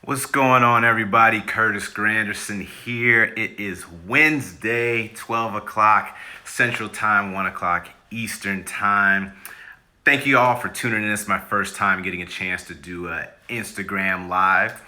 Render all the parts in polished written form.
What's going on, everybody? Curtis Granderson here. It is Wednesday, 12 o'clock Central Time, 1 o'clock Eastern Time. Thank you all for tuning in. It's my first time getting a chance to do an Instagram Live.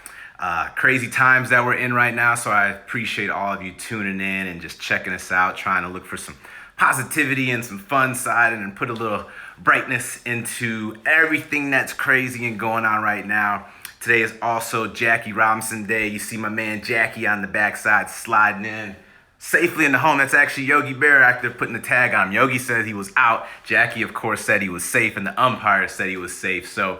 Crazy times that we're in right now, so I appreciate all of you tuning in and just checking us out, trying to look for some positivity and some fun side and put a little brightness into everything that's crazy and going on right now. Today is also Jackie Robinson Day. You see my man Jackie on the backside sliding in safely in the home. That's actually Yogi Berra out there putting the tag on him. Yogi said he was out. Jackie, of course, said he was safe, and the umpire said he was safe. So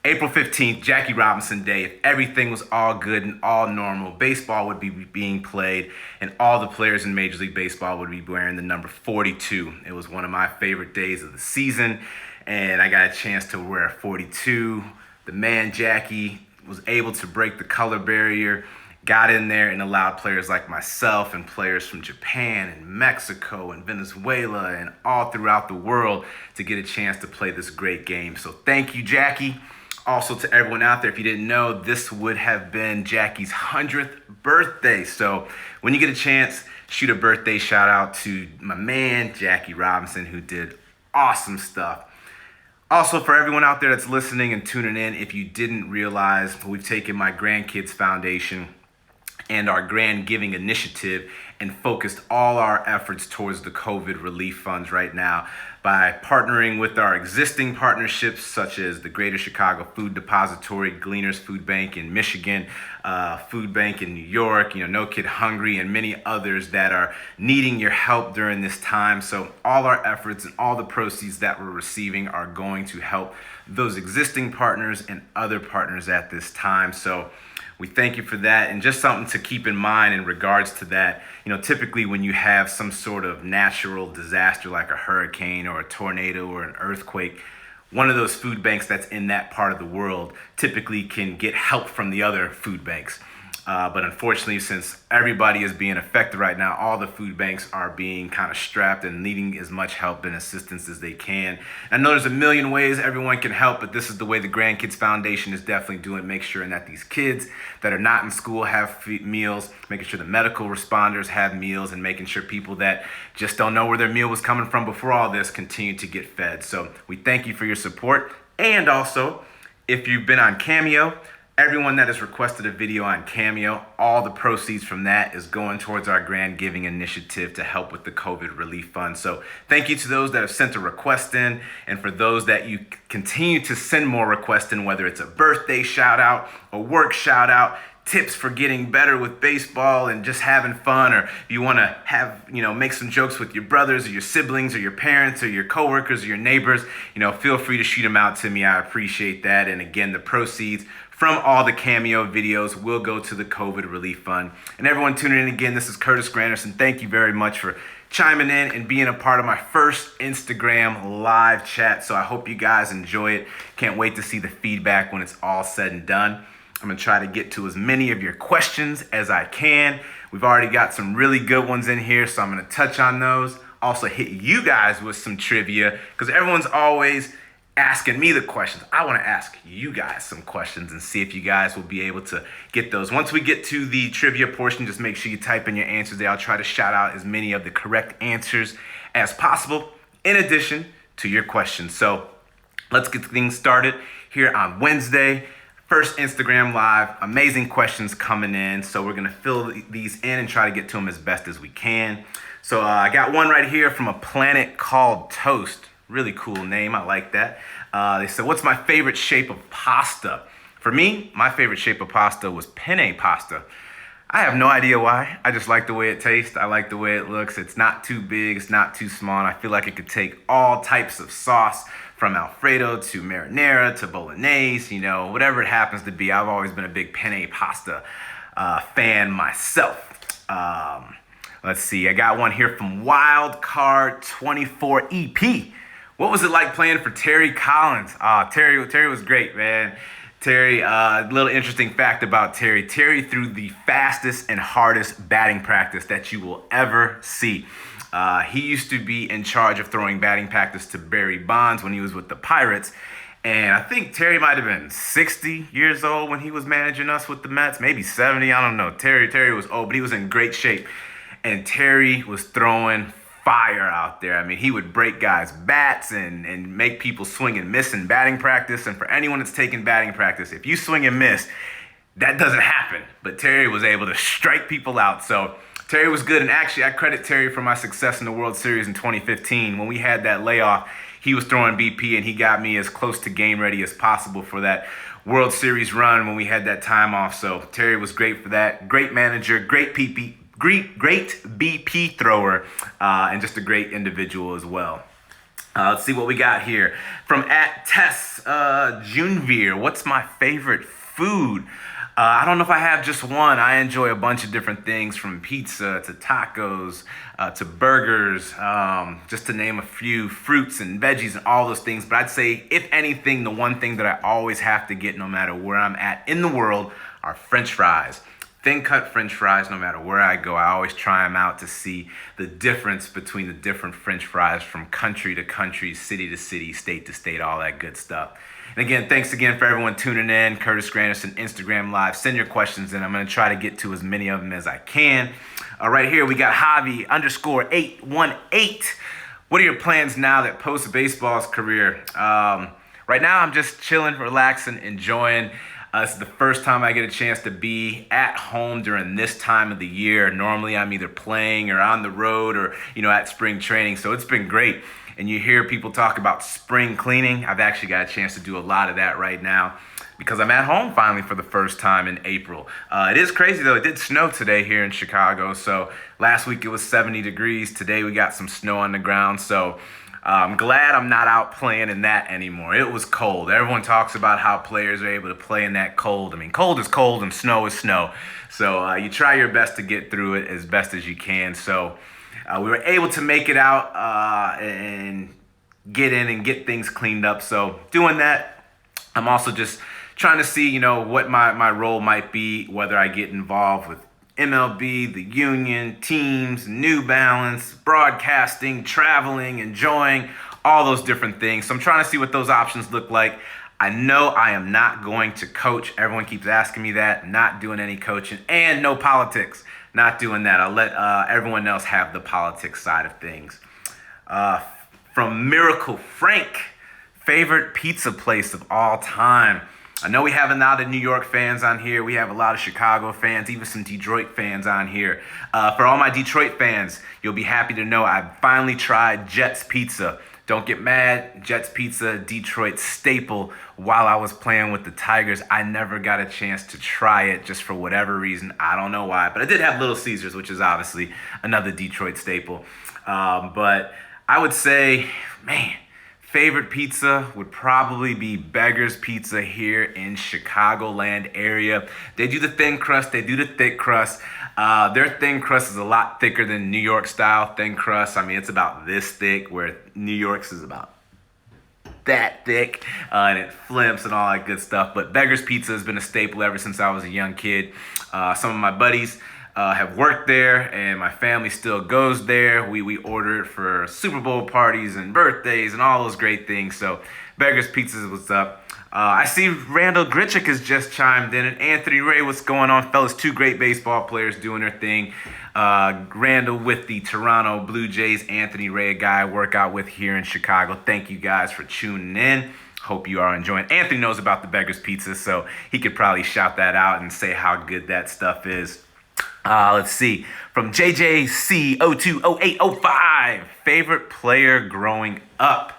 April 15th, Jackie Robinson Day. If everything was all good and all normal, baseball would be being played, and all the players in Major League Baseball would be wearing the number 42. It was one of my favorite days of the season, and I got a chance to wear a 42. The man Jackie was able to break the color barrier, got in there and allowed players like myself and players from Japan and Mexico and Venezuela and all throughout the world to get a chance to play this great game. So thank you, Jackie. Also to everyone out there, if you didn't know, this would have been Jackie's 100th birthday. So when you get a chance, shoot a birthday shout out to my man, Jackie Robinson, who did awesome stuff. Also, for everyone out there that's listening and tuning in, if you didn't realize, we've taken my Grandkids Foundation and our Grand Giving Initiative and focused all our efforts towards the COVID relief funds right now by partnering with our existing partnerships such as the Greater Chicago Food Depository, Gleaners Food Bank in Michigan, Food Bank in New York, No Kid Hungry, and many others that are needing your help during this time. So all our efforts and all the proceeds that we're receiving are going to help those existing partners and other partners at this time. So we thank you for that. And just something to keep in mind in regards to that, typically when you have some sort of natural disaster like a hurricane or a tornado or an earthquake, one of those food banks that's in that part of the world typically can get help from the other food banks. But unfortunately, since everybody is being affected right now, all the food banks are being kind of strapped and needing as much help and assistance as they can. I know there's a million ways everyone can help, but this is the way the Grandkids Foundation is definitely doing, make sure that these kids that are not in school have meals, making sure the medical responders have meals, and making sure people that just don't know where their meal was coming from before all this continue to get fed. So we thank you for your support. And also, if you've been on Cameo, everyone that has requested a video on Cameo, all the proceeds from that is going towards our Grand Giving Initiative to help with the COVID relief fund. So thank you to those that have sent a request in, and for those that you continue to send more requests in, whether it's a birthday shout out, a work shout out, tips for getting better with baseball and just having fun, or you want to have, make some jokes with your brothers or your siblings or your parents or your coworkers or your neighbors, feel free to shoot them out to me. I appreciate that. And again, the proceeds from all the Cameo videos will go to the COVID relief fund. And everyone tuning in again, this is Curtis Granderson. Thank you very much for chiming in and being a part of my first Instagram live chat. So I hope you guys enjoy it. Can't wait to see the feedback when it's all said and done. I'm gonna try to get to as many of your questions as I can. We've already got some really good ones in here, so I'm gonna touch on those. Also hit you guys with some trivia, because everyone's always asking me the questions. I want to ask you guys some questions and see if you guys will be able to get those. Once we get to the trivia portion, just make sure you type in your answers there. I'll try to shout out as many of the correct answers as possible, in addition to your questions. So let's get things started here on Wednesday. First Instagram Live, amazing questions coming in. So we're gonna fill these in and try to get to them as best as we can. So I got one right here from a planet called Toast. Really cool name, I like that. They said, what's my favorite shape of pasta? For me, my favorite shape of pasta was penne pasta. I have no idea why. I just like the way it tastes. I like the way it looks. It's not too big, it's not too small. And I feel like it could take all types of sauce, from Alfredo to marinara to bolognese, whatever it happens to be. I've always been a big penne pasta fan myself. Let's see, I got one here from Wildcard24 EP. What was it like playing for Terry Collins? Terry was great, man. Terry, little interesting fact about Terry. Terry threw the fastest and hardest batting practice that you will ever see. He used to be in charge of throwing batting practice to Barry Bonds when he was with the Pirates. And I think Terry might have been 60 years old when he was managing us with the Mets, maybe 70. I don't know. Terry was old, but he was in great shape. And Terry was throwing fire out there. I mean, he would break guys' bats and make people swing and miss in batting practice. And for anyone that's taken batting practice, if you swing and miss, that doesn't happen. But Terry was able to strike people out. So Terry was good. And actually, I credit Terry for my success in the World Series in 2015. When we had that layoff, he was throwing BP, and he got me as close to game ready as possible for that World Series run when we had that time off. So Terry was great for that. Great manager, great BP thrower, and just a great individual as well. Let's see what we got here. From at Tess Junvier, what's my favorite food? I don't know if I have just one. I enjoy a bunch of different things, from pizza to tacos to burgers, just to name a few, fruits and veggies and all those things. But I'd say, if anything, the one thing that I always have to get no matter where I'm at in the world are French fries. Thin cut French fries, no matter where I go. I always try them out to see the difference between the different French fries from country to country, city to city, state to state, all that good stuff. And again, thanks again for everyone tuning in. Curtis Granderson, Instagram Live. Send your questions in. I'm going to try to get to as many of them as I can. Right here, we got Javi_818. What are your plans now that post-baseball's career? Right now, I'm just chilling, relaxing, enjoying. It's the first time I get a chance to be at home during this time of the year. Normally, I'm either playing or on the road or, at spring training. So it's been great. And you hear people talk about spring cleaning. I've actually got a chance to do a lot of that right now because I'm at home finally for the first time in April. It is crazy, though. It did snow today here in Chicago. So last week it was 70 degrees. Today we got some snow on the ground. So I'm glad I'm not out playing in that anymore. It was cold. Everyone talks about how players are able to play in that cold. I mean, cold is cold and snow is snow. So you try your best to get through it as best as you can. So we were able to make it out and get in and get things cleaned up. So doing that, I'm also just trying to see, what my role might be, whether I get involved with MLB, the union, teams, New Balance, broadcasting, traveling, enjoying, all those different things. So I'm trying to see what those options look like. I know I am not going to coach. Everyone keeps asking me that. Not doing any coaching, and no politics. Not doing that. I'll let everyone else have the politics side of things. From Miracle Frank, favorite pizza place of all time. I know we have a lot of New York fans on here. We have a lot of Chicago fans, even some Detroit fans on here. For all my Detroit fans, you'll be happy to know I finally tried Jets Pizza. Don't get mad. Jets Pizza, Detroit staple. While I was playing with the Tigers, I never got a chance to try it just for whatever reason. I don't know why. But I did have Little Caesars, which is obviously another Detroit staple. But I would say, man, favorite pizza would probably be Beggar's Pizza here in Chicagoland area. They do the thin crust. They do the thick crust. Their thin crust is a lot thicker than New York style thin crust. I mean, it's about this thick, where New York's is about that thick, and it flips and all that good stuff. But Beggar's Pizza has been a staple ever since I was a young kid. Some of my buddies have worked there, and my family still goes there. We order it for Super Bowl parties and birthdays and all those great things. So Beggar's Pizza is what's up. I see Randall Grichuk has just chimed in. And Anthony Ray, what's going on, fellas? Two great baseball players doing their thing. Randall with the Toronto Blue Jays. Anthony Ray, a guy I work out with here in Chicago. Thank you guys for tuning in. Hope you are enjoying. Anthony knows about the Beggar's Pizza, so he could probably shout that out and say how good that stuff is. Let's see. From JJC020805, favorite player growing up.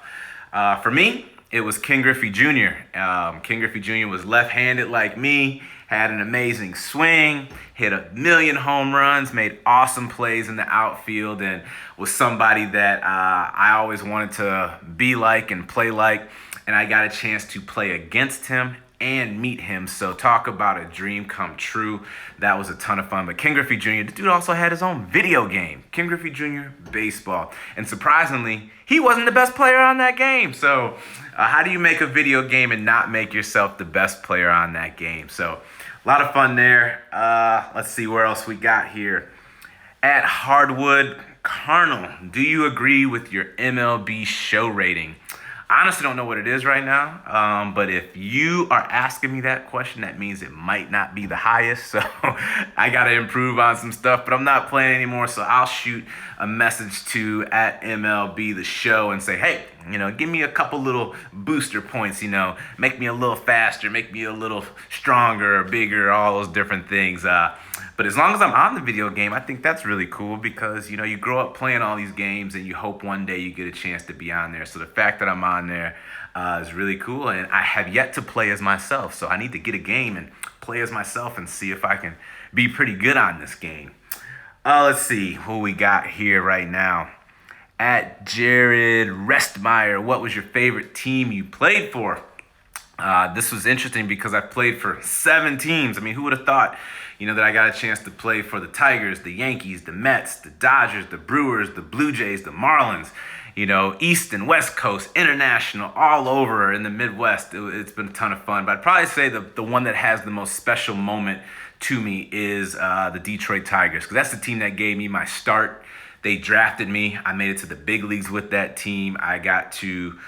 For me, it was Ken Griffey Jr. Ken Griffey Jr. was left-handed like me, had an amazing swing, hit a million home runs, made awesome plays in the outfield, and was somebody that I always wanted to be like and play like. And I got a chance to play against him and meet him. So talk about a dream come true. That was a ton of fun. But Ken Griffey Jr., the dude also had his own video game, Ken Griffey Jr. Baseball. And surprisingly, he wasn't the best player on that game. So how do you make a video game and not make yourself the best player on that game? So a lot of fun there. Let's see where else we got here. At Hardwood Carnal, do you agree with your MLB show rating? I honestly don't know what it is right now, but if you are asking me that question, that means it might not be the highest. So I got to improve on some stuff, but I'm not playing anymore. So I'll shoot a message to at MLB The Show and say, hey, give me a couple little booster points, make me a little faster, make me a little stronger or bigger, all those different things. But as long as I'm on the video game, I think that's really cool because, you grow up playing all these games and you hope one day you get a chance to be on there. So the fact that I'm on there is really cool. And I have yet to play as myself. So I need to get a game and play as myself and see if I can be pretty good on this game. Let's see who we got here right now. At Jared Restmeyer, what was your favorite team you played for? This was interesting because I played for 7 teams. I mean, who would have thought, that I got a chance to play for the Tigers, the Yankees, the Mets, the Dodgers, the Brewers, the Blue Jays, the Marlins, East and West Coast, international, all over in the Midwest. It's been a ton of fun. But I'd probably say the one that has the most special moment to me is the Detroit Tigers, because that's the team that gave me my start. They drafted me. I made it to the big leagues with that team. I got to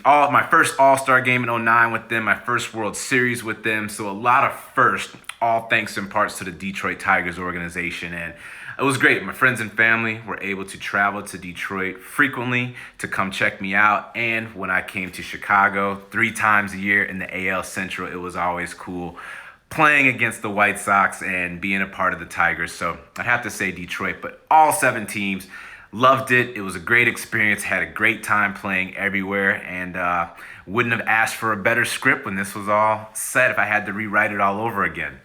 my first All-Star game in '09 with them, my first World Series with them. So a lot of first, all thanks in parts to the Detroit Tigers organization. And it was great. My friends and family were able to travel to Detroit frequently to come check me out. And when I came to Chicago 3 times a year in the AL Central, it was always cool playing against the White Sox and being a part of the Tigers. So I'd have to say Detroit, but all 7 teams. Loved it. It was a great experience. Had a great time playing everywhere, and wouldn't have asked for a better script when this was all set if I had to rewrite it all over again.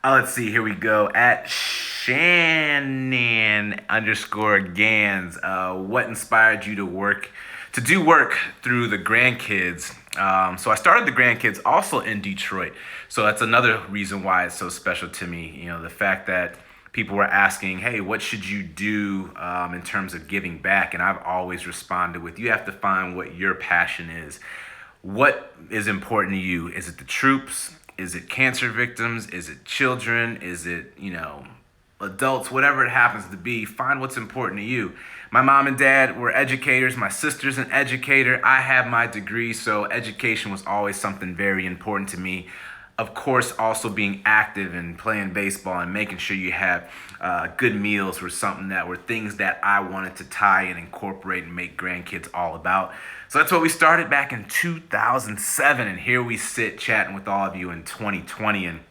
Let's see. Here we go. At Shannon_Gans, what inspired you to do work through the grandkids? So I started the grandkids also in Detroit. So that's another reason why it's so special to me. The fact that people were asking, hey, what should you do in terms of giving back? And I've always responded with, you have to find what your passion is. What is important to you? Is it the troops? Is it cancer victims? Is it children? Is it, adults? Whatever it happens to be, find what's important to you. My mom and dad were educators. My sister's an educator. I have my degree, so education was always something very important to me. Of course, also being active and playing baseball and making sure you have good meals were things that I wanted to tie and incorporate and make grandkids all about. So that's what we started back in 2007, and here we sit chatting with all of you in 2020, and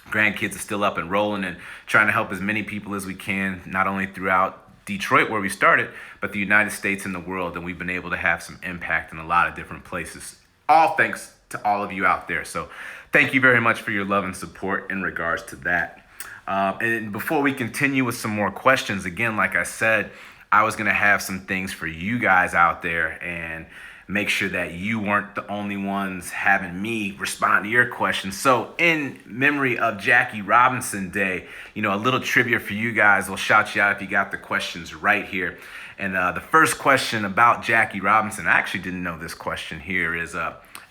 grandkids are still up and rolling and trying to help as many people as we can, not only throughout Detroit where we started, but the United States and the world, and we've been able to have some impact in a lot of different places. All thanks to all of you out there. So thank you very much for your love and support in regards to that. And before we continue with some more questions, again, like I said, I was going to have some things for you guys out there and make sure that you weren't the only ones having me respond to your questions. So in memory of Jackie Robinson Day, a little trivia for you guys. We'll shout you out if you got the questions right here. And the first question about Jackie Robinson, I actually didn't know this question here, is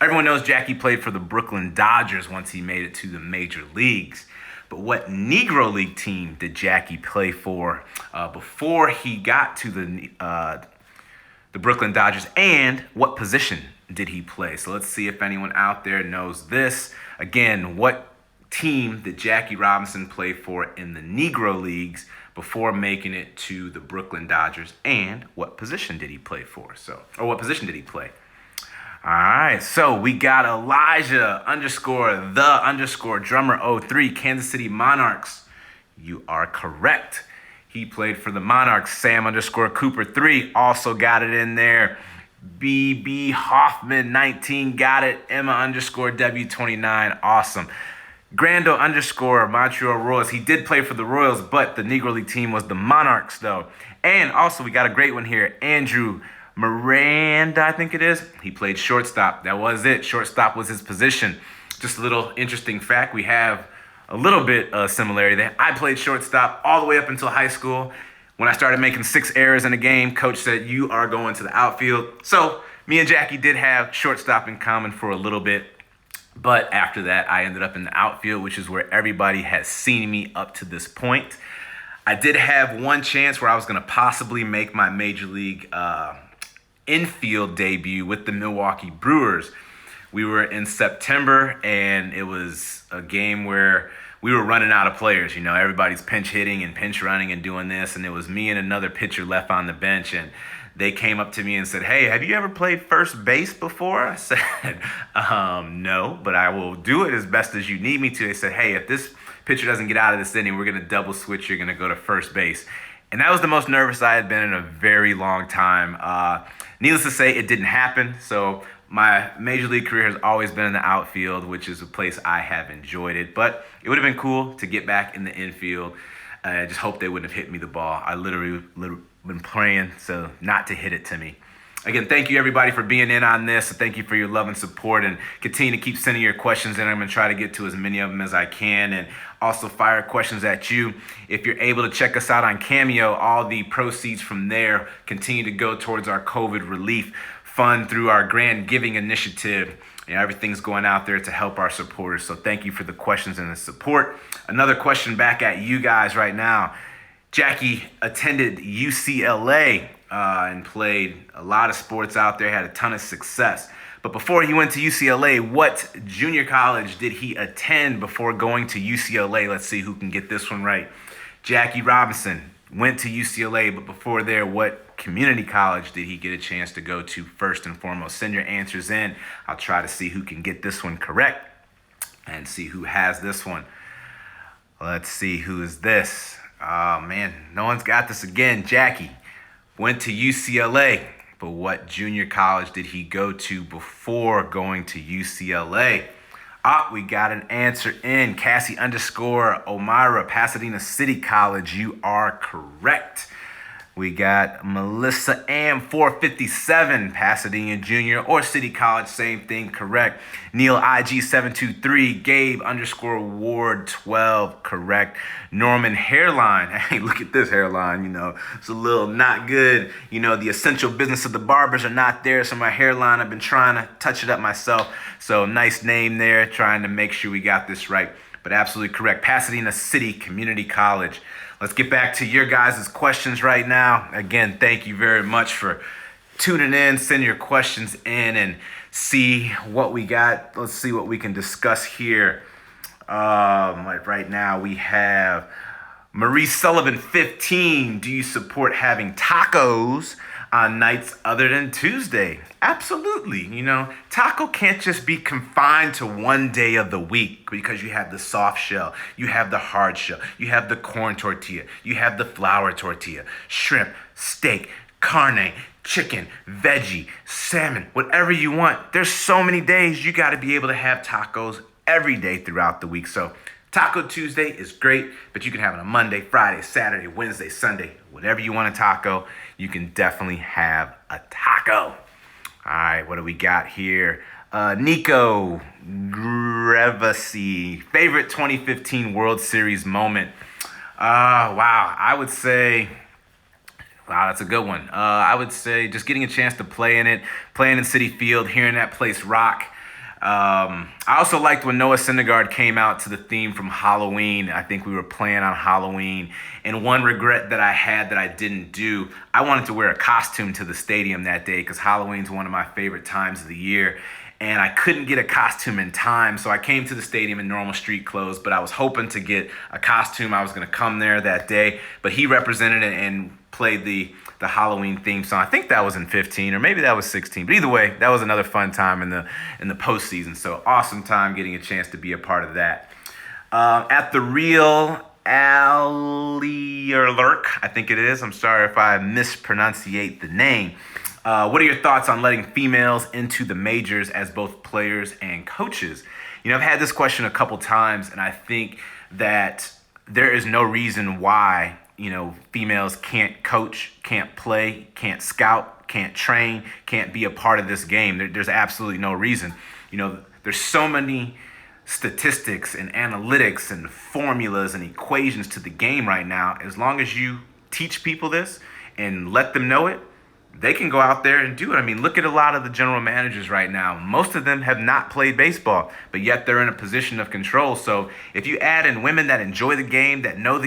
everyone knows Jackie played for the Brooklyn Dodgers once he made it to the major leagues. But what Negro League team did Jackie play for before he got to the Brooklyn Dodgers, and what position did he play? So let's see if anyone out there knows this. Again, what team did Jackie Robinson play for in the Negro Leagues before making it to the Brooklyn Dodgers, and what position did he play for? Or what position did he play? All right, so we got Elijah_the_drummer03, Kansas City Monarchs. You are correct. He played for the Monarchs. Sam_Cooper3 also got it in there. BB Hoffman 19 got it. Emma_W29, awesome. Grando_Montreal Royals. He did play for the Royals, but the Negro League team was the Monarchs, though. And also, we got a great one here. Andrew Miranda, I think it is. He played shortstop. That was it. Shortstop was his position. Just a little interesting fact. We have a little bit of similarity there. I played shortstop all the way up until high school. When I started making 6 errors in a game, coach said, you are going to the outfield. So me and Jackie did have shortstop in common for a little bit. But after that, I ended up in the outfield, which is where everybody has seen me up to this point. I did have one chance where I was going to possibly make my major league infield debut with the Milwaukee Brewers. We were in September, and it was a game where we were running out of players. Everybody's pinch hitting and pinch running and doing this, and it was me and another pitcher left on the bench, and they came up to me and said, "Hey, have you ever played first base before?" I said, "No, but I will do it as best as you need me to." They said, "Hey, if this pitcher doesn't get out of this inning, we're going to double switch. You're going to go to first base." And that was the most nervous I had been in a very long time. Needless to say, it didn't happen. So my major league career has always been in the outfield, which is a place I have enjoyed it. But it would have been cool to get back in the infield. I just hope they wouldn't have hit me the ball. I literally been praying so not to hit it to me. Again, thank you everybody for being in on this. Thank you for your love and support, and continue to keep sending your questions in. I'm going to try to get to as many of them as I can, and also fire questions at you. If you're able to check us out on Cameo, all the proceeds from there continue to go towards our COVID relief fund through our grand giving initiative. Everything's going out there to help our supporters. So thank you for the questions and the support. Another question back at you guys right now. Jackie attended UCLA and played a lot of sports out there, had a ton of success. But before he went to UCLA, what junior college did he attend before going to UCLA? Let's see who can get this one right. Jackie Robinson went to UCLA, but before there, what community college did he get a chance to go to first and foremost? Send your answers in. I'll try to see who can get this one correct and see who has this one. Let's see, who is this? Oh, man, no one's got this again. Jackie went to UCLA, but what junior college did he go to before going to UCLA? We got an answer in. Cassie _ O'Mara, Pasadena City College. You are correct. We got Melissa Am 457, Pasadena Junior or City College, same thing, correct. Neil IG 723, Gabe _ Ward 12, correct. Norman Hairline, hey, look at this hairline, it's a little not good. The essential business of the barbers are not there, so my hairline, I've been trying to touch it up myself. So nice name there, trying to make sure we got this right. But absolutely correct, Pasadena City Community College. Let's get back to your guys' questions right now. Again, thank you very much for tuning in. Send your questions in and see what we got. Let's see what we can discuss here. Right now we have Marie Sullivan 15. Do you support having tacos on nights other than Tuesday? Absolutely. Taco can't just be confined to one day of the week, because you have the soft shell, you have the hard shell, you have the corn tortilla, you have the flour tortilla, shrimp, steak, carne, chicken, veggie, salmon, whatever you want. There's so many days you got to be able to have tacos every day throughout the week. So Taco Tuesday is great, but you can have it on Monday, Friday, Saturday, Wednesday, Sunday. Whenever you want a taco, you can definitely have a taco. All right, what do we got here? Nico Grevasi, favorite 2015 World Series moment. Wow, I would say, wow, that's a good one. I would say just getting a chance to play in it, playing in Citi Field, hearing that place rock. I also liked when Noah Syndergaard came out to the theme from Halloween. I think we were playing on Halloween. And one regret that I had that I didn't do, I wanted to wear a costume to the stadium that day, because Halloween's one of my favorite times of the year. And I couldn't get a costume in time, so I came to the stadium in normal street clothes, but I was hoping to get a costume. I was going to come there that day, but he represented it and played the Halloween theme song. I think that was in 15, or maybe that was 16. But either way, that was another fun time in the postseason. So awesome time getting a chance to be a part of that. At the Real Lurk, I think it is. I'm sorry if I mispronunciate the name. What are your thoughts on letting females into the majors as both players and coaches? I've had this question a couple times, and I think that there is no reason why females can't coach, can't play, can't scout, can't train, can't be a part of this game. There's absolutely no reason. There's so many statistics and analytics and formulas and equations to the game right now. As long as you teach people this and let them know it, they can go out there and do it. I mean, look at a lot of the general managers right now. Most of them have not played baseball, but yet they're in a position of control. So if you add in women that enjoy the game, that know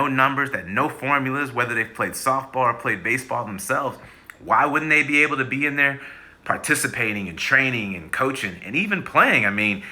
numbers, that know formulas, whether they've played softball or played baseball themselves, why wouldn't they be able to be in there participating and training and coaching and even playing? I mean,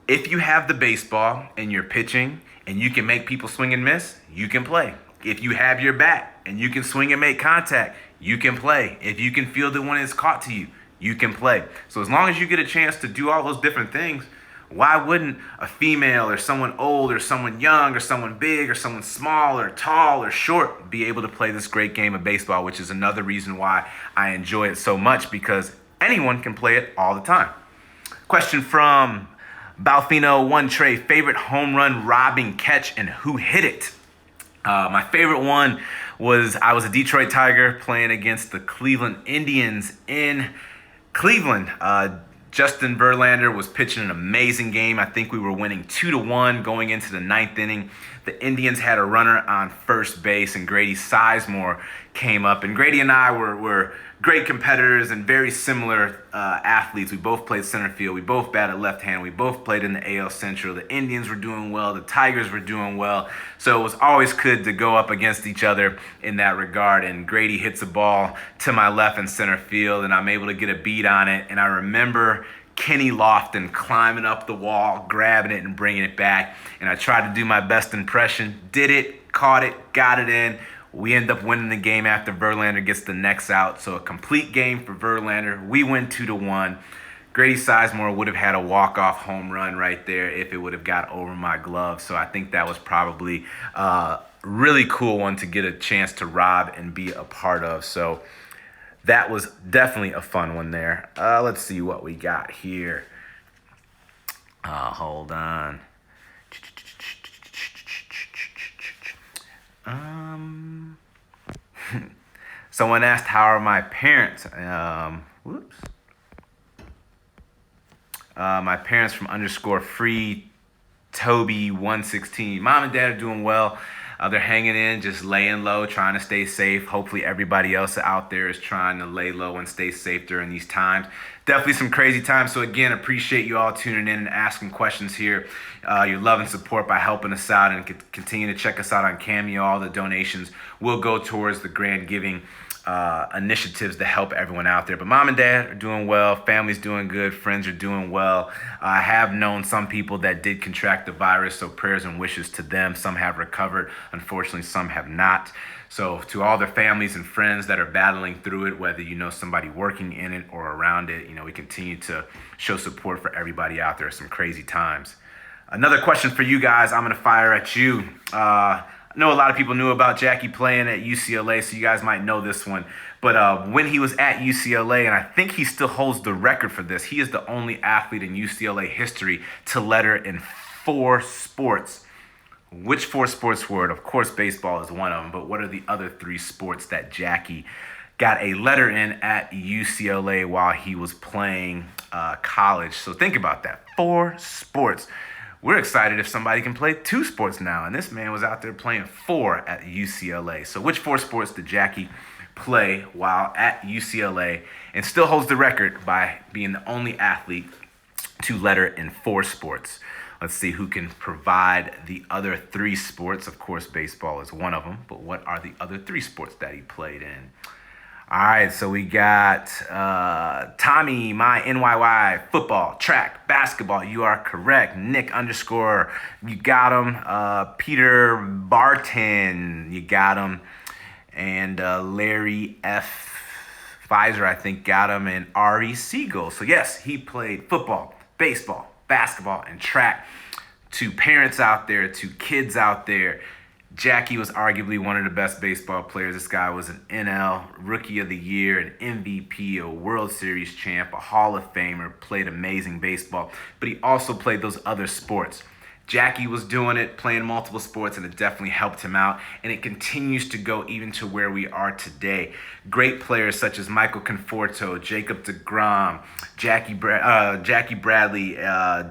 if you have the baseball and you're pitching and you can make people swing and miss, you can play. If you have your bat and you can swing and make contact, you can play. If you can field it when it's caught to you, you can play. So as long as you get a chance to do all those different things, why wouldn't a female or someone old or someone young or someone big or someone small or tall or short be able to play this great game of baseball, which is another reason why I enjoy it so much, because anyone can play it all the time. Question from Balfino One Trey: favorite home run robbing catch and who hit it? My favorite one was, I was a Detroit Tiger playing against the Cleveland Indians in Cleveland. Justin Verlander was pitching an amazing game. I think we were winning 2-1 going into the ninth inning. The Indians had a runner on first base, and Grady Sizemore came up. And Grady and I were great competitors and very similar athletes. We both played center field. We both batted left hand. We both played in the AL Central. The Indians were doing well. The Tigers were doing well. So it was always good to go up against each other in that regard. And Grady hits a ball to my left in center field, and I'm able to get a beat on it. And I remember Kenny Lofton climbing up the wall, grabbing it and bringing it back. And I tried to do my best impression. Did it, caught it, got it in. We end up winning the game after Verlander gets the next out. So a complete game for Verlander. We win 2-1. Grady Sizemore would have had a walk-off home run right there if it would have got over my glove. So I think that was probably a really cool one to get a chance to rob and be a part of. So that was definitely a fun one there. Let's see what we got here. Hold on. Someone asked, how are my parents? My parents from _free Toby 116. Mom and dad are doing well. They're hanging in, just laying low, trying to stay safe. Hopefully everybody else out there is trying to lay low and stay safe during these times. Definitely some crazy times. So again, appreciate you all tuning in and asking questions here. Your love and support by helping us out, and continue to check us out on Cameo. All the donations will go towards the grand giving initiatives to help everyone out there. But mom and dad are doing well, family's doing good, friends are doing well. I have known some people that did contract the virus, so prayers and wishes to them. Some have recovered, unfortunately some have not. So to all their families and friends that are battling through it, whether you know somebody working in it or around it, we continue to show support for everybody out there. Some crazy times. Another question for you guys, I'm gonna fire at you. I know a lot of people knew about Jackie playing at UCLA, so you guys might know this one. But when he was at UCLA, and I think he still holds the record for this, he is the only athlete in UCLA history to letter in 4 sports. Which 4 sports were it? Of course, baseball is one of them, but what are the other 3 sports that Jackie got a letter in at UCLA while he was playing college? So think about that. 4 sports. We're excited if somebody can play 2 sports now, and this man was out there playing 4 at UCLA. So which 4 sports did Jackie play while at UCLA, and still holds the record by being the only athlete to letter in 4 sports? Let's see who can provide the other 3 sports. Of course, baseball is one of them, but what are the other 3 sports that he played in? All right, so we got Tommy, my NYY, football, track, basketball. You are correct. Nick _ you got him. Peter Barton, you got him. And Larry F. Pfizer, I think, got him. And Ari Siegel. So yes, he played football, baseball, basketball, and track. To parents out there, to kids out there, Jackie was arguably one of the best baseball players. This guy was an NL Rookie of the Year, an MVP, a World Series champ, a Hall of Famer, played amazing baseball, but he also played those other sports. Jackie was doing it, playing multiple sports, and it definitely helped him out, and it continues to go even to where we are today. Great players such as Michael Conforto, Jacob deGrom, Jackie Bradley,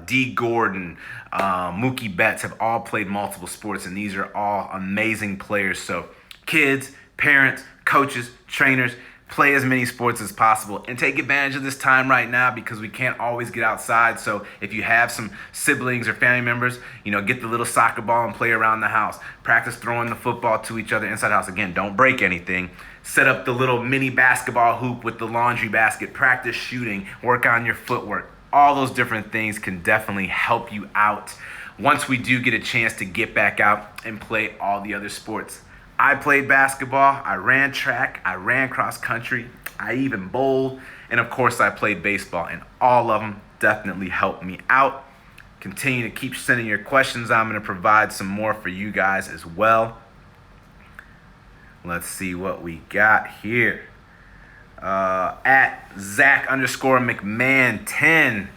D. Gordon, Mookie Betts have all played multiple sports, and these are all amazing players. So kids, parents, coaches, trainers, play as many sports as possible, and take advantage of this time right now because we can't always get outside. So if you have some siblings or family members, get the little soccer ball and play around the house. Practice throwing the football to each other inside the house. Again, don't break anything. Set up the little mini basketball hoop with the laundry basket. Practice shooting. Work on your footwork. All those different things can definitely help you out once we do get a chance to get back out and play all the other sports. I played basketball, I ran track, I ran cross country, I even bowled, and of course I played baseball, and all of them definitely helped me out. Continue to keep sending your questions. I'm going to provide some more for you guys as well. Let's see what we got here. At Zach_McMahon10.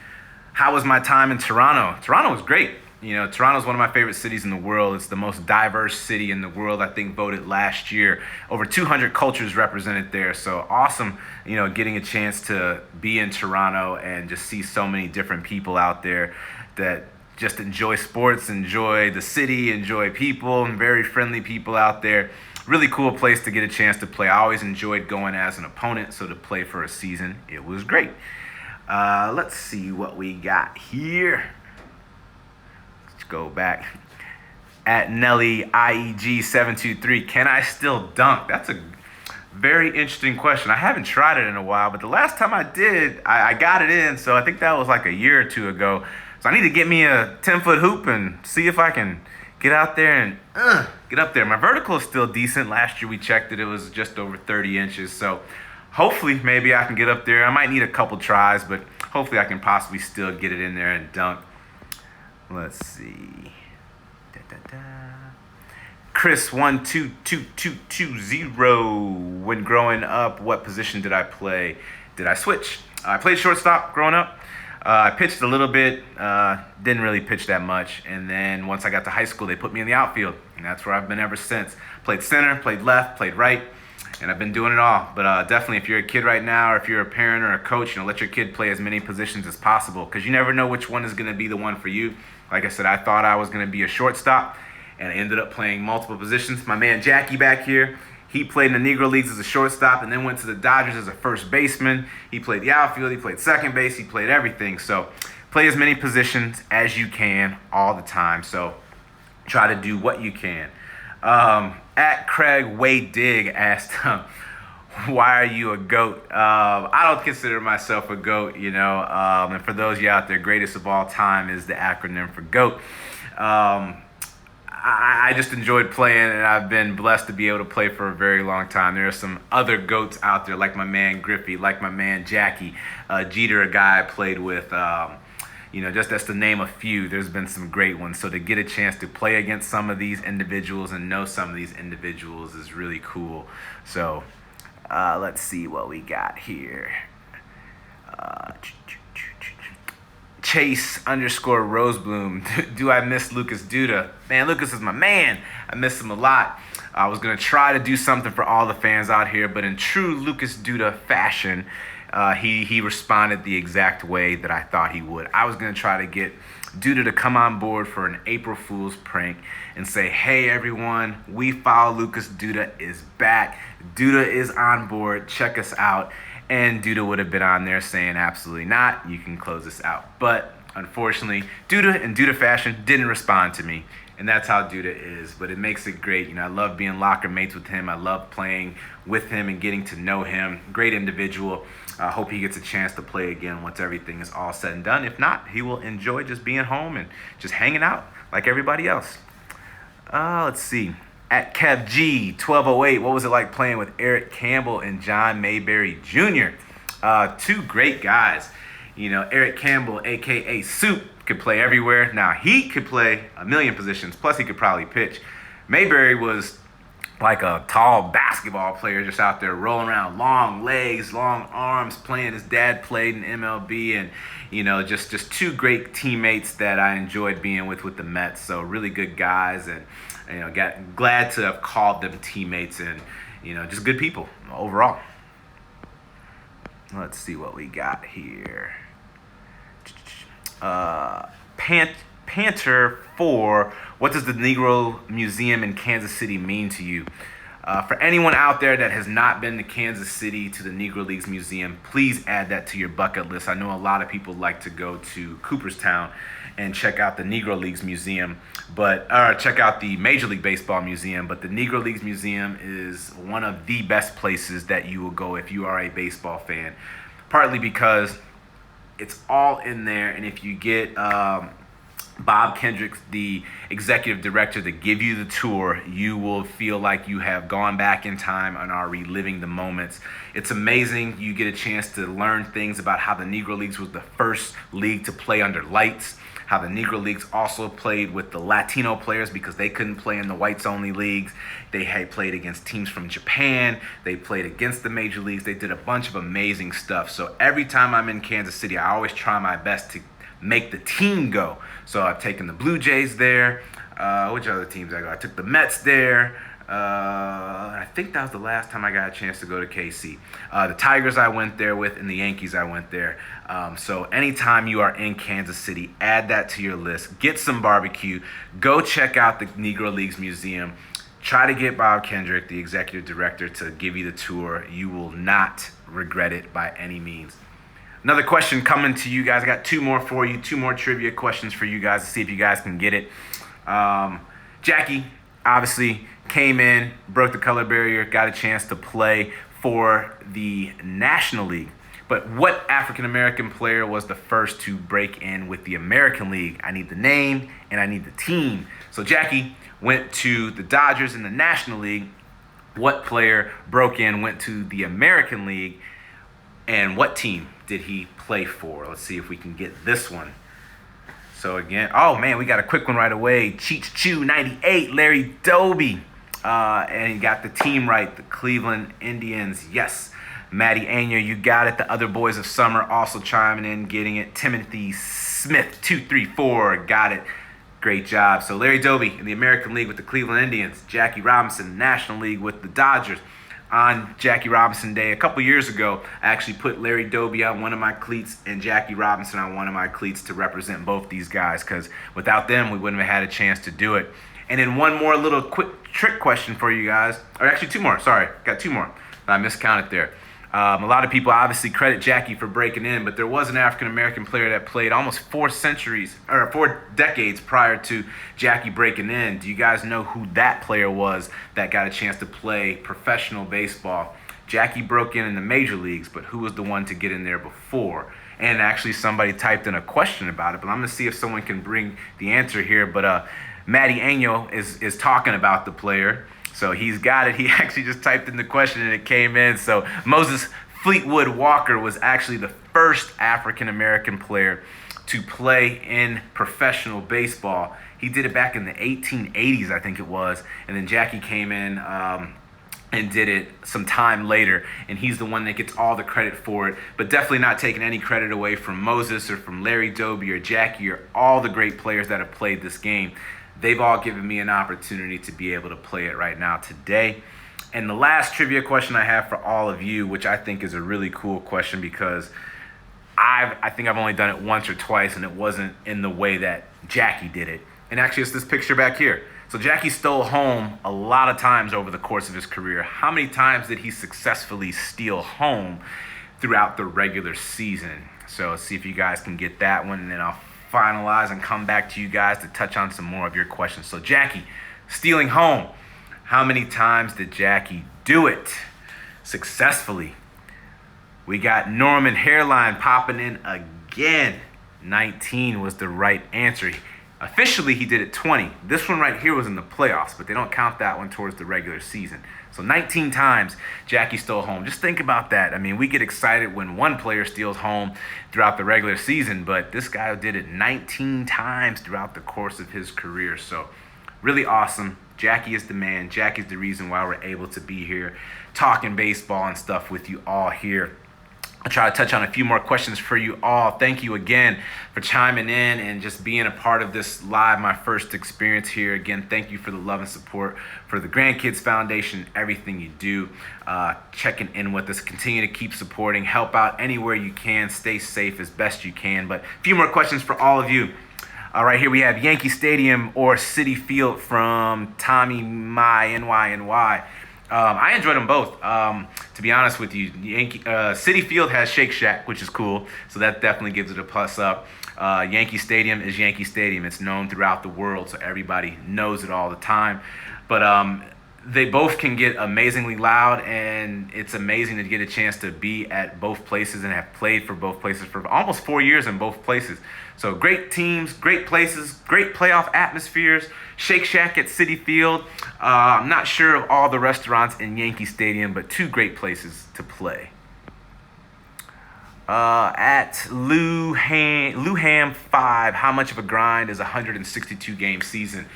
How was my time in Toronto? Toronto was great. Toronto is one of my favorite cities in the world. It's the most diverse city in the world, I think, voted last year. Over 200 cultures represented there. So awesome, getting a chance to be in Toronto and just see so many different people out there that just enjoy sports, enjoy the city, enjoy people, and very friendly people out there. Really cool place to get a chance to play. I always enjoyed going as an opponent, so to play for a season, it was great. Let's see what we got here. Go back. At Nelly IEG723, can I still dunk? That's a very interesting question. I haven't tried it in a while, but the last time I did, I got it in, so I think that was like a year or two ago. So I need to get me a 10-foot hoop and see if I can get out there and get up there. My vertical is still decent. Last year we checked it was just over 30 inches, so hopefully maybe I can get up there. I might need a couple tries, but hopefully I can possibly still get it in there and dunk. Let's see. Chris12220. When growing up, what position did I play? Did I switch? I played shortstop growing up. I pitched a little bit, didn't really pitch that much. And then once I got to high school, they put me in the outfield. And that's where I've been ever since. Played center, played left, played right. And I've been doing it all. But definitely, if you're a kid right now, or if you're a parent or a coach, let your kid play as many positions as possible, because you never know which one is going to be the one for you. Like I said, I thought I was going to be a shortstop, and I ended up playing multiple positions. My man Jackie back here, he played in the Negro Leagues as a shortstop and then went to the Dodgers as a first baseman. He played the outfield, he played second base, he played everything. So play as many positions as you can all the time. So try to do what you can. At Craig Wade Dig asked, why are you a GOAT? I don't consider myself a GOAT, and for those of you out there, greatest of all time is the acronym for GOAT. I just enjoyed playing, and I've been blessed to be able to play for a very long time. There are some other GOATs out there, like my man Griffey, like my man Jackie, Jeter, a guy I played with. Just that's to name a few. There's been some great ones. So to get a chance to play against some of these individuals and know some of these individuals is really cool. So let's see what we got here. Chase_Rosebloom. Do I miss Lucas Duda? Man, Lucas is my man. I miss him a lot. I was going to try to do something for all the fans out here, but in true Lucas Duda fashion, he responded the exact way that I thought he would. I was going to try to get Duda to come on board for an April Fool's prank and say, hey, everyone, we follow Lucas Duda is back. Duda is on board. Check us out. And Duda would have been on there saying, absolutely not. You can close this out. But unfortunately, Duda in Duda fashion didn't respond to me. And that's how Duda is. But it makes it great. I love being locker mates with him. I love playing with him and getting to know him. Great individual. I hope he gets a chance to play again once everything is all said and done. If not, he will enjoy just being home and just hanging out like everybody else. Let's see. At KevG1208, what was it like playing with Eric Campbell and John Mayberry Jr.? Two great guys. Eric Campbell, a.k.a. Soup, could play everywhere. Now, he could play a million positions, plus he could probably pitch. Mayberry was like a tall basketball player just out there rolling around, long legs, long arms, playing. His dad played in MLB, and just two great teammates that I enjoyed being with the Mets. So really good guys, and glad to have called them teammates, and just good people overall. Let's see what we got here. Panther 4, what does the Negro Museum in Kansas City mean to you? For anyone out there that has not been to Kansas City to the Negro Leagues Museum, please add that to your bucket list. I know a lot of people like to go to Cooperstown and check out the Negro Leagues Museum, or check out the Major League Baseball Museum, but the Negro Leagues Museum is one of the best places that you will go if you are a baseball fan, partly because it's all in there, and if you get Bob Kendrick, the executive director, to give you the tour, you will feel like you have gone back in time and are reliving the moments. It's amazing. You get a chance to learn things about how the Negro Leagues was the first league to play under lights, how the Negro Leagues also played with the Latino players because they couldn't play in the whites-only leagues. They had played against teams from Japan. They played against the major leagues. They did a bunch of amazing stuff. So every time I'm in Kansas City, I always try my best to make the team go. So I've taken the Blue Jays there. Which other teams I go? I took the Mets there. I think that was the last time I got a chance to go to KC. The Tigers I went there with, and the Yankees I went there. So anytime you are in Kansas City, add that to your list. Get some barbecue. Go check out the Negro Leagues Museum. Try to get Bob Kendrick, the executive director, to give you the tour. You will not regret it by any means. Another question coming to you guys. I got two more for you, two more trivia questions for you guys to see if you guys can get it. Jackie obviously came in, broke the color barrier, got a chance to play for the National League. But what African-American player was the first to break in with the American League? I need the name and I need the team. So Jackie went to the Dodgers in the National League. What player broke in, went to the American League, and what team did he play for? Let's see if we can get this one. So again, oh man, we got a quick one right away. Cheech Chew 98, Larry Doby. And he got the team right, the Cleveland Indians. Yes, Matty Anya, you got it. The other boys of summer also chiming in, getting it. Timothy Smith 234, got it. Great job. So Larry Doby in the American League with the Cleveland Indians. Jackie Robinson, National League with the Dodgers. On Jackie Robinson Day a couple years ago, I actually put Larry Doby on one of my cleats and Jackie Robinson on one of my cleats to represent both these guys, because without them, we wouldn't have had a chance to do it. And then one more little quick trick question for you guys, or actually two more. Sorry, got two more. I miscounted there. A lot of people obviously credit Jackie for breaking in, but there was an African-American player that played almost 4 decades prior to Jackie breaking in. Do you guys know who that player was that got a chance to play professional baseball? Jackie broke in the major leagues, but who was the one to get in there before? And actually somebody typed in a question about it, but I'm going to see if someone can bring the answer here. But Matty Año is talking about the player. So he's got it. He actually just typed in the question and it came in. So Moses Fleetwood Walker was actually the first African-American player to play in professional baseball. He did it back in the 1880s, I think it was. And then Jackie came in and did it some time later. And he's the one that gets all the credit for it. But definitely not taking any credit away from Moses or from Larry Doby or Jackie or all the great players that have played this game. They've all given me an opportunity to be able to play it right now today. And the last trivia question I have for all of you, which I think is a really cool question because I think I've only done it once or twice and it wasn't in the way that Jackie did it. And actually it's this picture back here. So Jackie stole home a lot of times over the course of his career. How many times did he successfully steal home throughout the regular season? So let's see if you guys can get that one, and then I'll finalize and come back to you guys to touch on some more of your questions. So Jackie, stealing home. How many times did Jackie do it successfully? We got Norman Hairline popping in again. 19 was the right answer. Officially, he did it 20. This one right here was in the playoffs, but they don't count that one towards the regular season. So 19 times Jackie stole home. Just think about that. I mean, we get excited when one player steals home throughout the regular season, but this guy did it 19 times throughout the course of his career. So really awesome. Jackie is the man. Jackie's the reason why we're able to be here talking baseball and stuff with you all here. I'll try to touch on a few more questions for you all. Thank you again for chiming in and just being a part of this live, my first experience here. Again, thank you for the love and support for the Grandkids Foundation, everything you do, checking in with us. Continue to keep supporting, help out anywhere you can, stay safe as best you can. But a few more questions for all of you. Right here we have Yankee Stadium or Citi Field from Tommy My NY. I enjoyed them both. To be honest with you, City Field has Shake Shack, which is cool, so that definitely gives it a plus up. Yankee Stadium is Yankee Stadium. It's known throughout the world, so everybody knows it all the time. But they both can get amazingly loud, and it's amazing to get a chance to be at both places and have played for both places for almost 4 years in both places. So great teams, great places, great playoff atmospheres. Shake Shack at Citi Field. I'm not sure of all the restaurants in Yankee Stadium, but two great places to play. At Luham 5, how much of a grind is a 162 game season?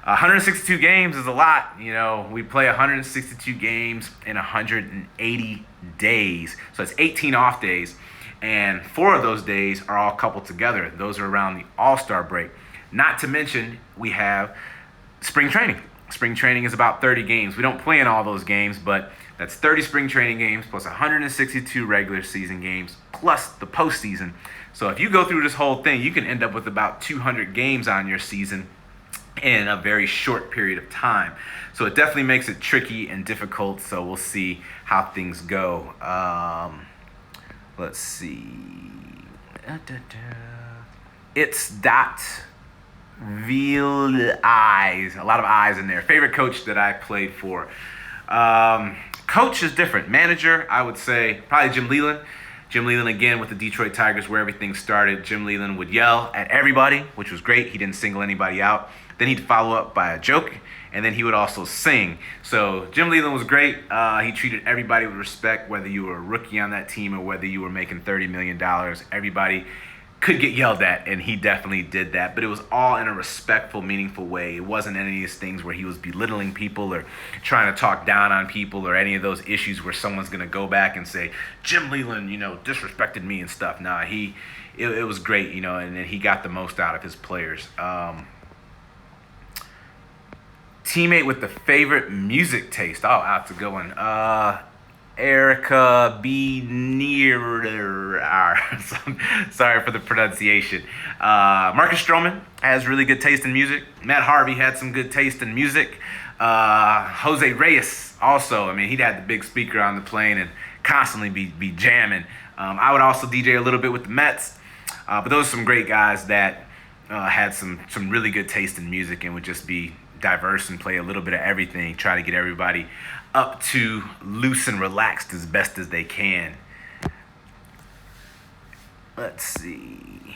162 games is a lot. You know, we play 162 games in 180 days. So it's 18 off days. And 4 of those days are all coupled together. Those are around the All-Star break. Not to mention, we have spring training. Spring training is about 30 games. We don't play in all those games, but that's 30 spring training games plus 162 regular season games plus the postseason. So if you go through this whole thing, you can end up with about 200 games on your season in a very short period of time. So it definitely makes it tricky and difficult. So we'll see how things go. Let's see. It's dot Veal eyes. A lot of eyes in there. Favorite coach that I played for. Coach is different. Manager, I would say probably Jim Leyland. Jim Leyland, again, with the Detroit Tigers, where everything started. Jim Leyland would yell at everybody, which was great. He didn't single anybody out. Then he'd follow up by a joke, and then he would also sing. So Jim Leyland was great. He treated everybody with respect, whether you were a rookie on that team or whether you were making $30 million. Everybody could get yelled at, and he definitely did that. But it was all in a respectful, meaningful way. It wasn't any of these things where he was belittling people or trying to talk down on people or any of those issues where someone's going to go back and say, Jim Leyland, disrespected me and stuff. Nah, it was great, and he got the most out of his players. Teammate with the favorite music taste. Oh, that's a good one. Erica B. Near. Sorry for the pronunciation. Marcus Stroman has really good taste in music. Matt Harvey had some good taste in music. Jose Reyes also. I mean, he'd had the big speaker on the plane and constantly be jamming. I would also DJ a little bit with the Mets. But those are some great guys that had some really good taste in music and would just be diverse and play a little bit of everything, try to get everybody up to loose and relaxed as best as they can. Let's see.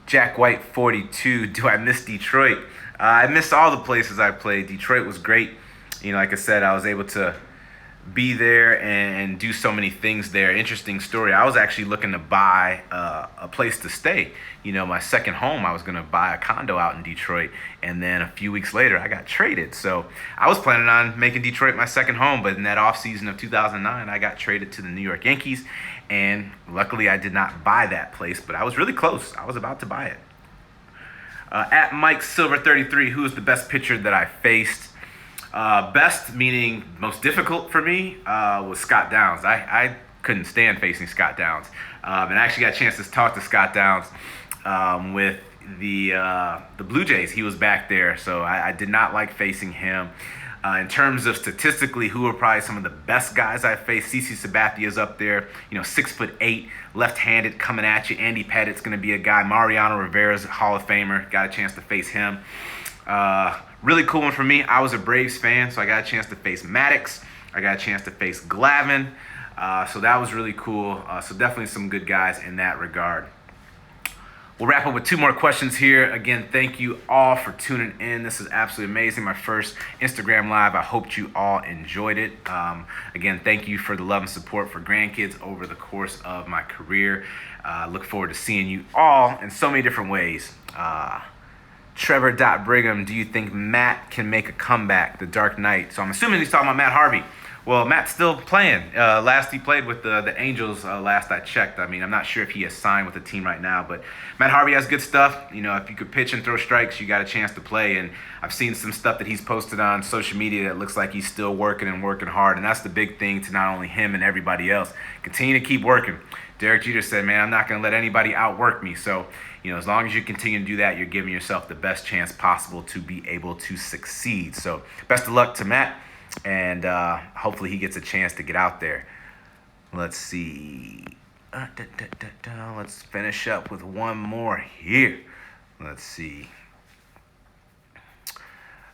Jack White 42. Do I miss Detroit? I miss all the places I played. Detroit was great. Like I said, I was able to be there and do so many things there. Interesting story. I was actually looking to buy a place to stay. My second home, I was going to buy a condo out in Detroit. And then a few weeks later, I got traded. So I was planning on making Detroit my second home. But in that offseason of 2009, I got traded to the New York Yankees. And luckily, I did not buy that place. But I was really close. I was about to buy it. At Mike Silver 33, who is the best pitcher that I faced? Best, meaning most difficult for me, was Scott Downs. I couldn't stand facing Scott Downs. And I actually got a chance to talk to Scott Downs with the Blue Jays. He was back there, so I did not like facing him. In terms of statistically, who are probably some of the best guys I faced, CC Sabathia's up there, 6'8", left-handed coming at you. Andy Pettit's going to be a guy. Mariano Rivera's a Hall of Famer. Got a chance to face him. Really cool one for me. I was a Braves fan, so I got a chance to face Maddox. I got a chance to face Glavine. So that was really cool. So definitely some good guys in that regard. We'll wrap up with 2 more questions here. Again, thank you all for tuning in. This is absolutely amazing. My first Instagram Live. I hope you all enjoyed it. Again, thank you for the love and support for grandkids over the course of my career. Look forward to seeing you all in so many different ways. Trevor.Brigham, do you think Matt can make a comeback, the Dark Knight? So I'm assuming he's talking about Matt Harvey. Well, Matt's still playing. Last he played with the Angels, last I checked. I mean, I'm not sure if he has signed with the team right now, but Matt Harvey has good stuff. If you could pitch and throw strikes, you got a chance to play. And I've seen some stuff that he's posted on social media that looks like he's still working and working hard. And that's the big thing to not only him and everybody else. Continue to keep working. Derek Jeter said, man, I'm not going to let anybody outwork me. So, as long as you continue to do that, you're giving yourself the best chance possible to be able to succeed. So best of luck to Matt, and hopefully he gets a chance to get out there. Let's see. Let's finish up with one more here. Let's see.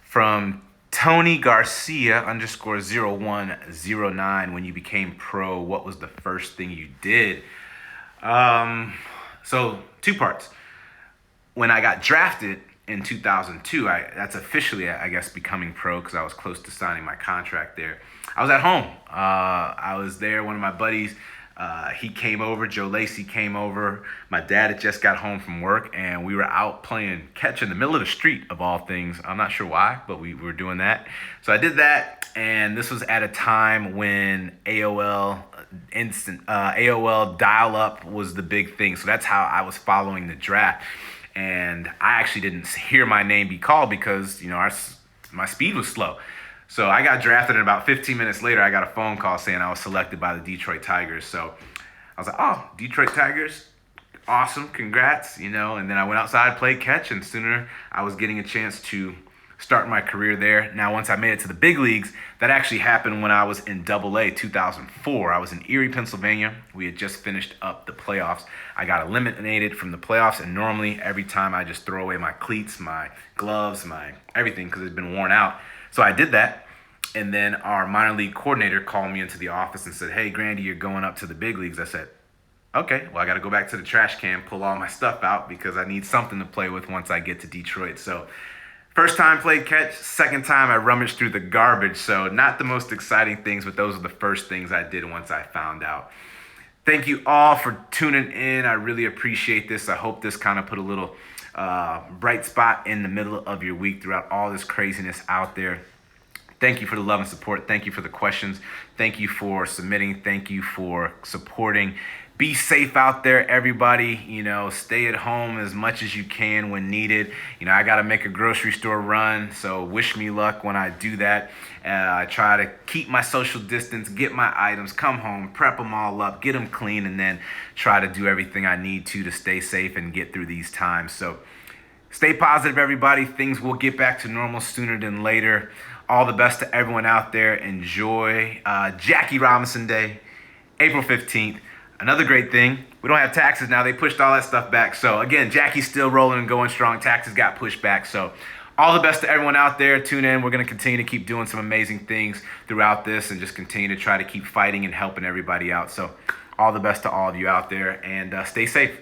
From Tony Garcia _0109, when you became pro, what was the first thing you did? So 2 parts. When I got drafted in 2002, that's officially, I guess, becoming pro, because I was close to signing my contract there. I was at home. I was there. One of my buddies, he came over. Joe Lacey came over. My dad had just got home from work, and we were out playing catch in the middle of the street, of all things. I'm not sure why, but we were doing that. So I did that, and this was at a time when AOL dial-up was the big thing. So that's how I was following the draft. And I actually didn't hear my name be called because, my speed was slow. So I got drafted, and about 15 minutes later, I got a phone call saying I was selected by the Detroit Tigers. So I was like, oh, Detroit Tigers, awesome, congrats, And then I went outside, played catch, and sooner I was getting a chance to start my career there. Now, once I made it to the big leagues, that actually happened when I was in AA 2004. I was in Erie, Pennsylvania. We had just finished up the playoffs. I got eliminated from the playoffs, and normally every time I just throw away my cleats, my gloves, my everything, because it's been worn out. So I did that, and then our minor league coordinator called me into the office and said, hey, Grandy, you're going up to the big leagues. I said, okay, well, I got to go back to the trash can, pull all my stuff out, because I need something to play with once I get to Detroit. So first time played catch, second time I rummaged through the garbage. So not the most exciting things, but those are the first things I did once I found out. Thank you all for tuning in. I really appreciate this. I hope this kind of put a little bright spot in the middle of your week throughout all this craziness out there. Thank you for the love and support. Thank you for the questions. Thank you for submitting. Thank you for supporting. Be safe out there, everybody. Stay at home as much as you can when needed. I got to make a grocery store run, so wish me luck when I do that. I try to keep my social distance, get my items, come home, prep them all up, get them clean, and then try to do everything I need to stay safe and get through these times. So stay positive, everybody. Things will get back to normal sooner than later. All the best to everyone out there. Enjoy Jackie Robinson Day, April 15th. Another great thing, we don't have taxes now. They pushed all that stuff back. So again, Jackie's still rolling and going strong. Taxes got pushed back. So all the best to everyone out there. Tune in. We're going to continue to keep doing some amazing things throughout this, and just continue to try to keep fighting and helping everybody out. So all the best to all of you out there, and stay safe.